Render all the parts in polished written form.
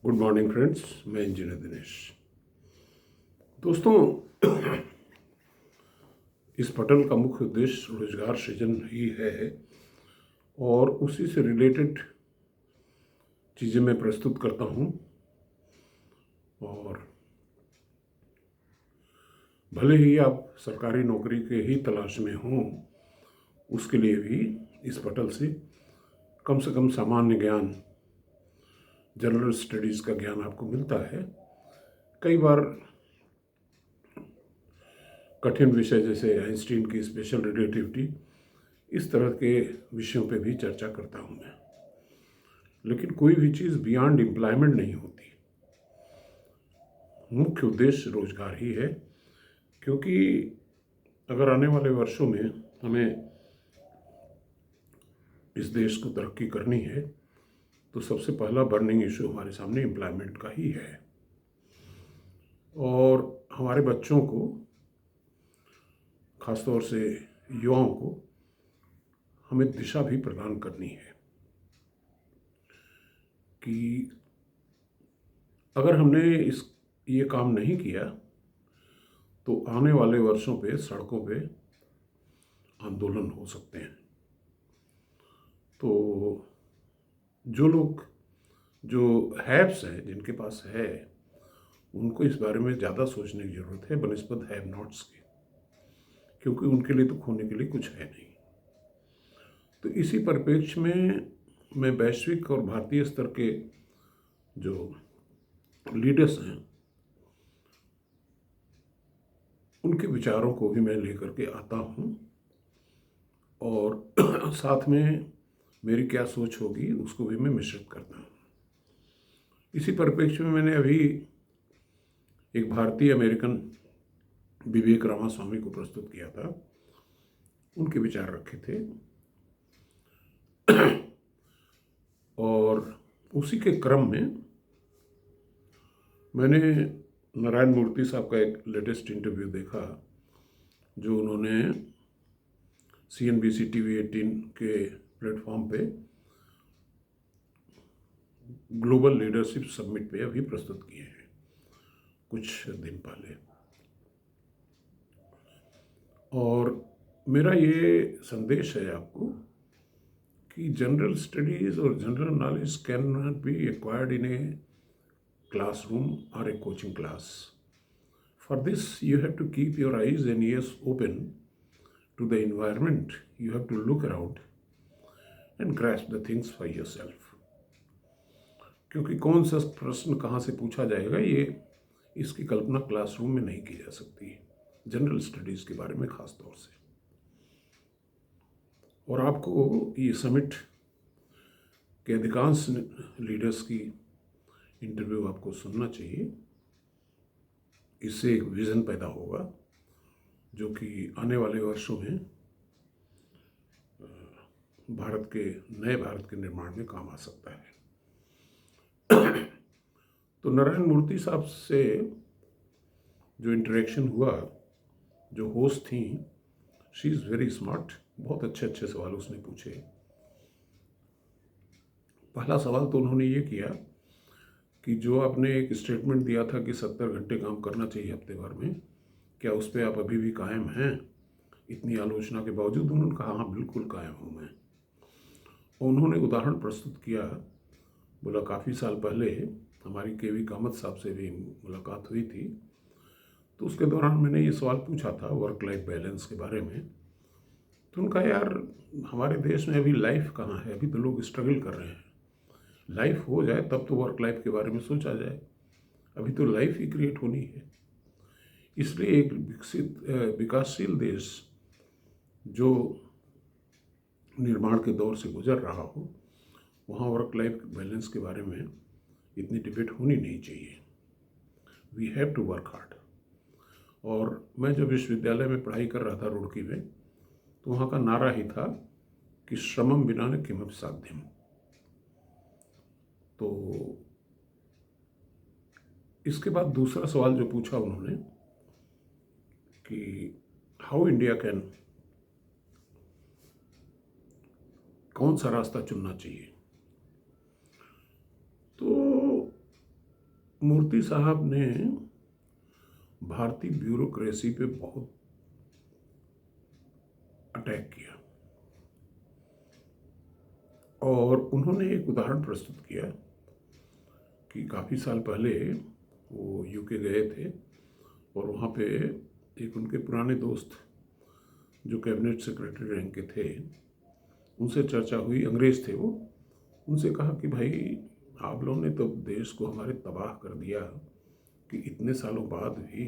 Good morning friends, मैं engineer Dinesh. दोस्तों, इस पटल का मुख्य उद्देश्य रोजगार सृजन ही है और उसी से रिलेटेड चीज़ें मैं प्रस्तुत करता हूँ। और भले ही आप सरकारी नौकरी के ही तलाश में हों, उसके लिए भी इस पटल से कम सामान्य ज्ञान, जनरल स्टडीज़ का ज्ञान आपको मिलता है। कई बार कठिन विषय जैसे आइंस्टीन की स्पेशल रिलेटिविटी, इस तरह के विषयों पे भी चर्चा करता हूँ मैं। लेकिन कोई भी चीज़ बियॉन्ड एम्प्लॉयमेंट नहीं होती। मुख्य उद्देश्य रोजगार ही है, क्योंकि अगर आने वाले वर्षों में हमें इस देश को तरक्की करनी है तो सबसे पहला बर्निंग इशू हमारे सामने एम्प्लॉयमेंट का ही है। और हमारे बच्चों को, खासतौर से युवाओं को, हमें दिशा भी प्रदान करनी है कि अगर हमने ये काम नहीं किया तो आने वाले वर्षों पे सड़कों पे आंदोलन हो सकते हैं। तो जो लोग, जो हैव्स हैं, जिनके पास है, उनको इस बारे में ज़्यादा सोचने की ज़रूरत है बनिस्बत हैव नॉट्स के, क्योंकि उनके लिए तो खोने के लिए कुछ है नहीं। तो इसी परिप्रेक्ष्य में मैं वैश्विक और भारतीय स्तर के जो लीडर्स हैं उनके विचारों को भी मैं लेकर के आता हूँ और साथ में मेरी क्या सोच होगी उसको भी मैं मिश्रित करता हूँ। इसी परिप्रेक्ष्य में मैंने अभी एक भारतीय अमेरिकन विवेक रामास्वामी को प्रस्तुत किया था, उनके विचार रखे थे। और उसी के क्रम में मैंने नारायण मूर्ति साहब का एक लेटेस्ट इंटरव्यू देखा, जो उन्होंने CNBC TV 18 के प्लेटफॉर्म पे ग्लोबल लीडरशिप समिट पे अभी प्रस्तुत किए हैं कुछ दिन पहले। और मेरा ये संदेश है आपको कि जनरल स्टडीज़ और general knowledge can not be acquired in A classroom or a coaching class. For this, you have to keep your eyes and ears open to the environment. You have to look around and grasp the things for yourself. क्योंकि कौन सा प्रश्न कहाँ से पूछा जाएगा, ये इसकी कल्पना क्लासरूम में नहीं की जा सकती, जनरल स्टडीज़ के बारे में ख़ास तौर से। और आपको ये समिट के अधिकांश लीडर्स की इंटरव्यू आपको सुनना चाहिए। इससे एक विज़न पैदा होगा जो कि आने वाले वर्षों में नए भारत के निर्माण में काम आ सकता है। तो नारायण मूर्ति साहब से जो इंटरेक्शन हुआ, जो होस्ट थी, शी इज़ वेरी स्मार्ट। बहुत अच्छे अच्छे सवाल उसने पूछे। पहला सवाल तो उन्होंने ये किया कि जो आपने एक स्टेटमेंट दिया था कि 70 घंटे काम करना चाहिए हफ्ते भर में, क्या उस पर आप अभी भी कायम हैं? इतनी आलोचना के बावजूद उन्होंने कहा, हाँ बिल्कुल कायम हूँ मैं। उन्होंने उदाहरण प्रस्तुत किया, बोला काफ़ी साल पहले हमारी KV कामत साहब से भी मुलाकात हुई थी, तो उसके दौरान मैंने ये सवाल पूछा था वर्क लाइफ बैलेंस के बारे में। तो उनका, यार हमारे देश में अभी लाइफ कहाँ है, अभी तो लोग स्ट्रगल कर रहे हैं। लाइफ हो जाए तब तो वर्क लाइफ के बारे में सोचा जाए, अभी तो लाइफ ही क्रिएट होनी है। इसलिए एक विकासशील देश जो निर्माण के दौर से गुजर रहा हो, वहाँ वर्क लाइफ बैलेंस के बारे में इतनी डिबेट होनी नहीं चाहिए। We have to work hard. और मैं जब विश्वविद्यालय में पढ़ाई कर रहा था रुड़की में, तो वहाँ का नारा ही था कि श्रमम विना न किमपि साध्यम। तो इसके बाद दूसरा सवाल जो पूछा उन्होंने कि हाउ इंडिया कैन, कौन सा रास्ता चुनना चाहिए। तो मूर्ति साहब ने भारतीय ब्यूरोक्रेसी पे बहुत अटैक किया और उन्होंने एक उदाहरण प्रस्तुत किया कि काफ़ी साल पहले वो यूके गए थे और वहाँ पे एक उनके पुराने दोस्त जो कैबिनेट सेक्रेटरी रैंक के थे उनसे चर्चा हुई, अंग्रेज़ थे वो। उनसे कहा कि भाई आप लोगों ने तो देश को हमारे तबाह कर दिया कि इतने सालों बाद भी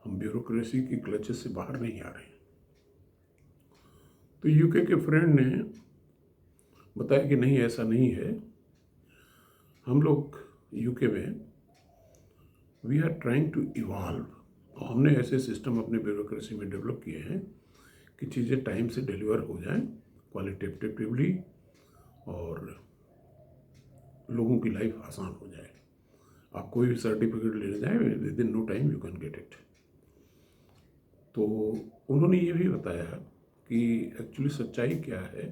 हम ब्यूरोक्रेसी की क्लचेस से बाहर नहीं आ रहे। तो यूके के फ्रेंड ने बताया कि नहीं, ऐसा नहीं है। हम लोग यूके में we are trying to evolve, और हमने ऐसे सिस्टम अपने ब्यूरोक्रेसी में डेवलप किए हैं कि चीज़ें टाइम से डिलीवर हो जाएं क्वालिटेटिवली और लोगों की लाइफ आसान हो जाए। आप कोई भी सर्टिफिकेट लेने जाएं, within no time you can get it. तो उन्होंने ये भी बताया कि एक्चुअली सच्चाई क्या है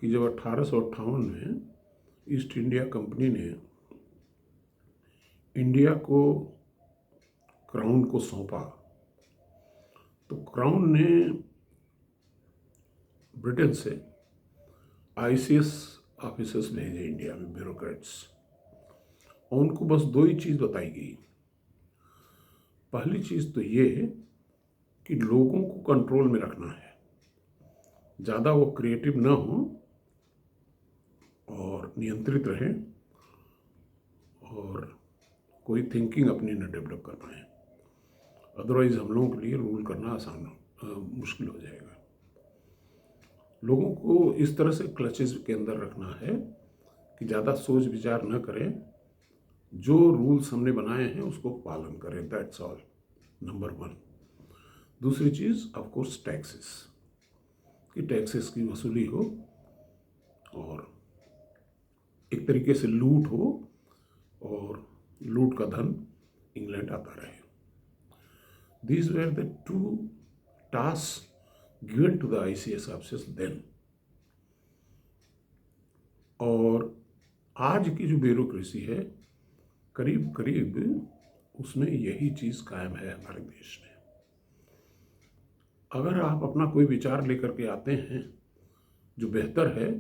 कि जब 1858 में ईस्ट इंडिया कंपनी ने इंडिया को क्राउन को सौंपा, तो क्राउन ने ब्रिटेन से आईसीएस ऑफिसर्स भेजे इंडिया में, ब्यूरोक्रेट्स, और उनको बस दो ही चीज़ बताई गई। पहली चीज़ तो ये कि लोगों को कंट्रोल में रखना है, ज़्यादा वो क्रिएटिव ना हो और नियंत्रित रहें और कोई थिंकिंग अपनी न डेवलप कर पाएँ, अदरवाइज़ हम लोगों के लिए रूल करना मुश्किल हो जाएगा। लोगों को इस तरह से क्लचेस के अंदर रखना है कि ज़्यादा सोच विचार न करें, जो रूल्स हमने बनाए हैं उसको पालन करें, दैट्स ऑल, नंबर 1। दूसरी चीज़ ऑफ कोर्स टैक्सेस, कि टैक्सेस की वसूली हो और एक तरीके से लूट हो और लूट का धन इंग्लैंड आता रहे। These were the two tasks given to the ICS officers then. और आज की जो ब्यूरोक्रेसी है करीब करीब उसमें यही चीज़ कायम है हमारे देश में। अगर आप अपना कोई विचार लेकर के आते हैं जो बेहतर है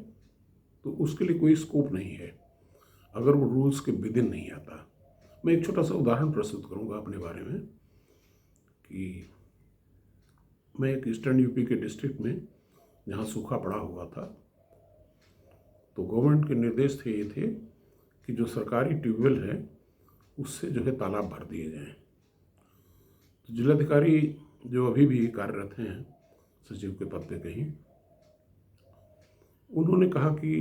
तो उसके लिए कोई स्कोप नहीं है अगर वो रूल्स के विदिन नहीं आता। मैं एक छोटा सा उदाहरण प्रस्तुत करूंगा अपने बारे में कि मैं एक ईस्टर्न यूपी के डिस्ट्रिक्ट में जहाँ सूखा पड़ा हुआ था, तो गवर्नमेंट के निर्देश थे ये थे कि जो सरकारी ट्यूबवेल है उससे जो है तालाब भर दिए जाएं। तो जिलाधिकारी जो अभी भी कार्यरत हैं सचिव के पद पे कहीं, उन्होंने कहा कि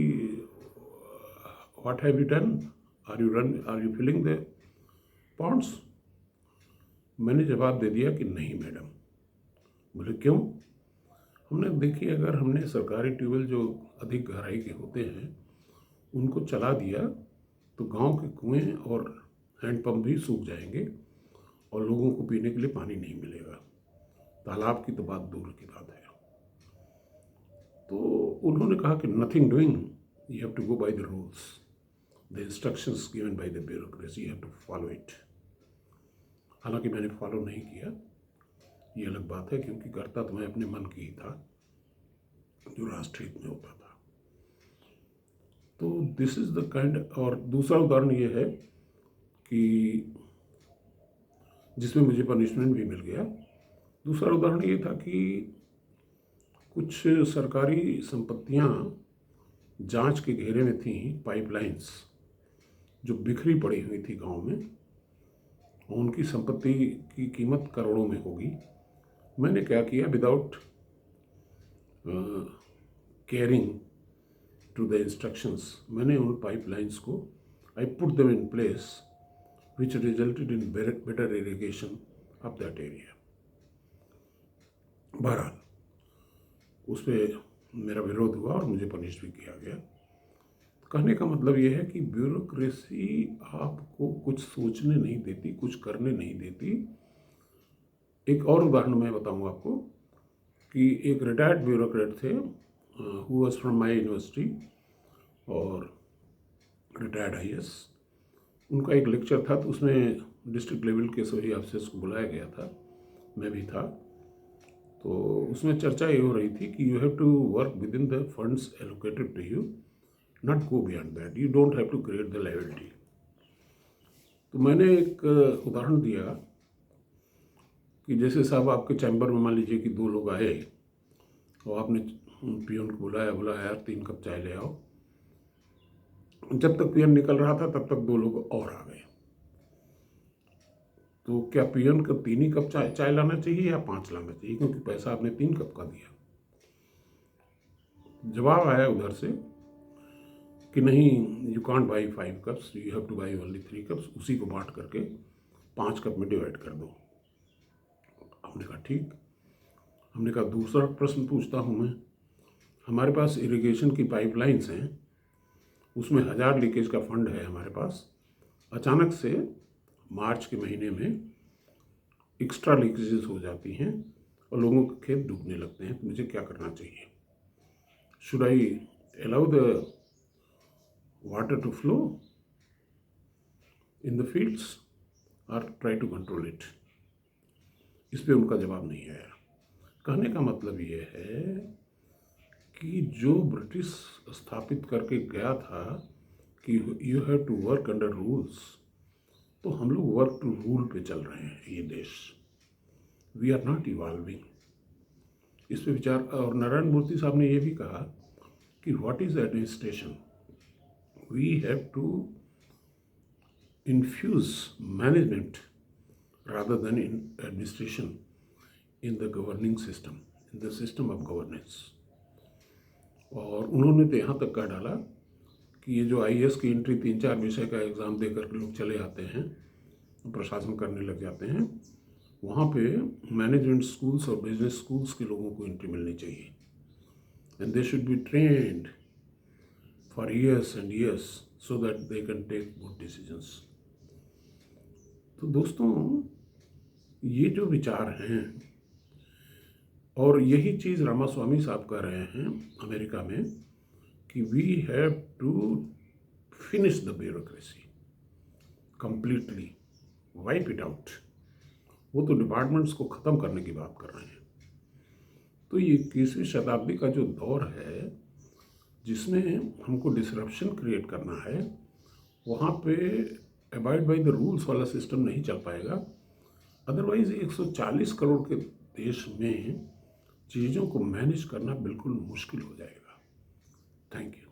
what have you done, are you filling the ponds. मैंने जवाब दे दिया कि नहीं मैडम। बोले क्यों? हमने देखिए, अगर हमने सरकारी ट्यूबवेल जो अधिक गहराई के होते हैं उनको चला दिया तो गांव के कुएं और हैंडपंप भी सूख जाएंगे और लोगों को पीने के लिए पानी नहीं मिलेगा, तालाब की तो बात दूर की बात है। तो उन्होंने कहा कि nothing doing, you have to go by the rules, the instructions given by the bureaucracy, you have to follow it. हालांकि मैंने फॉलो नहीं किया, ये अलग बात है, क्योंकि करता तो मैं अपने मन की ही था जो राष्ट्रहित में होता था। तो दिस इज द काइंड। और दूसरा उदाहरण ये है कि जिसमें मुझे पनिशमेंट भी मिल गया। दूसरा उदाहरण ये था कि कुछ सरकारी संपत्तियां जांच के घेरे में थीं, पाइपलाइंस जो बिखरी पड़ी हुई थी गांव में, उनकी संपत्ति की कीमत करोड़ों में होगी। मैंने क्या किया, without caring to the instructions, मैंने उन पाइपलाइंस को I put them in place which resulted in better irrigation of that area. बहरहाल उस पर मेरा विरोध हुआ और मुझे पनिश भी किया गया। कहने का मतलब ये है कि ब्यूरोक्रेसी आपको कुछ सोचने नहीं देती, कुछ करने नहीं देती। एक और उदाहरण मैं बताऊंगा आपको कि एक रिटायर्ड ब्यूरोक्रेट थे, who was from my university और रिटायर्ड आईएएस। उनका एक लेक्चर था, तो उसमें डिस्ट्रिक्ट लेवल के सभी ऑफिसर्स को बुलाया गया था, मैं भी था। तो उसमें चर्चा ये हो रही थी कि you have to work within the funds allocated to you, not go beyond that, you don't have to create the liability. तो मैंने एक उदाहरण दिया कि जैसे साहब आपके चैम्बर में मान लीजिए कि 2 लोग आए और आपने पियन को बुलाया यार 3 कप चाय ले आओ। जब तक पियन निकल रहा था तब तक 2 लोग और आ गए। तो क्या पियन को 3 ही कप चाय लाना चाहिए या 5 लाना चाहिए, क्योंकि पैसा आपने 3 कप का दिया। जवाब आया उधर से कि नहीं, you can't by 5 cups, you have two by only 3 cups, उसी को बांट करके 5 कप में डिवाइड कर दो। हमने कहा ठीक। हमने कहा दूसरा प्रश्न पूछता हूँ मैं, हमारे पास इरिगेशन की पाइपलाइंस हैं, उसमें 1000 लीकेज का फंड है हमारे पास। अचानक से मार्च के महीने में एक्स्ट्रा लीकेजेस हो जाती हैं और लोगों के खेत डूबने लगते हैं, तो मुझे क्या करना चाहिए? Should I allow the water to flow in the fields और ट्राई टू कंट्रोल इट? इस पर उनका जवाब नहीं आया। कहने का मतलब ये है कि जो ब्रिटिश स्थापित करके गया था कि you have to work under rules, तो हम लोग वर्क टू रूल पे चल रहे हैं ये देश। We are not evolving. इस पे विचार। और नारायण मूर्ति साहब ने ये भी कहा कि what is administration, we have to infuse management rather than in administration in the governing system, in the system of governance। और उन्होंने तो यहाँ तक कह डाला कि ये जो IAS की एंट्री 3-4 विषय का एग्ज़ाम दे करके लोग चले आते हैं, प्रशासन करने लग जाते हैं, वहाँ पे मैनेजमेंट स्कूल्स और बिजनेस स्कूल्स के लोगों को एंट्री मिलनी चाहिए, and they should be trained for years and years so that they can take good decisions. तो दोस्तों, ये जो विचार हैं, और यही चीज़ रामास्वामी साहब कह रहे हैं अमेरिका में कि we have to finish the bureaucracy completely, wipe it out. वो तो डिपार्टमेंट्स को ख़त्म करने की बात कर रहे हैं। तो ये 21वीं शताब्दी का जो दौर है जिसमें हमको डिसरप्शन क्रिएट करना है, वहाँ पे अबाइड बाय द रूल्स वाला सिस्टम नहीं चल पाएगा। अदरवाइज 140 करोड़ के देश में चीज़ों को मैनेज करना बिल्कुल मुश्किल हो जाएगा। Thank you.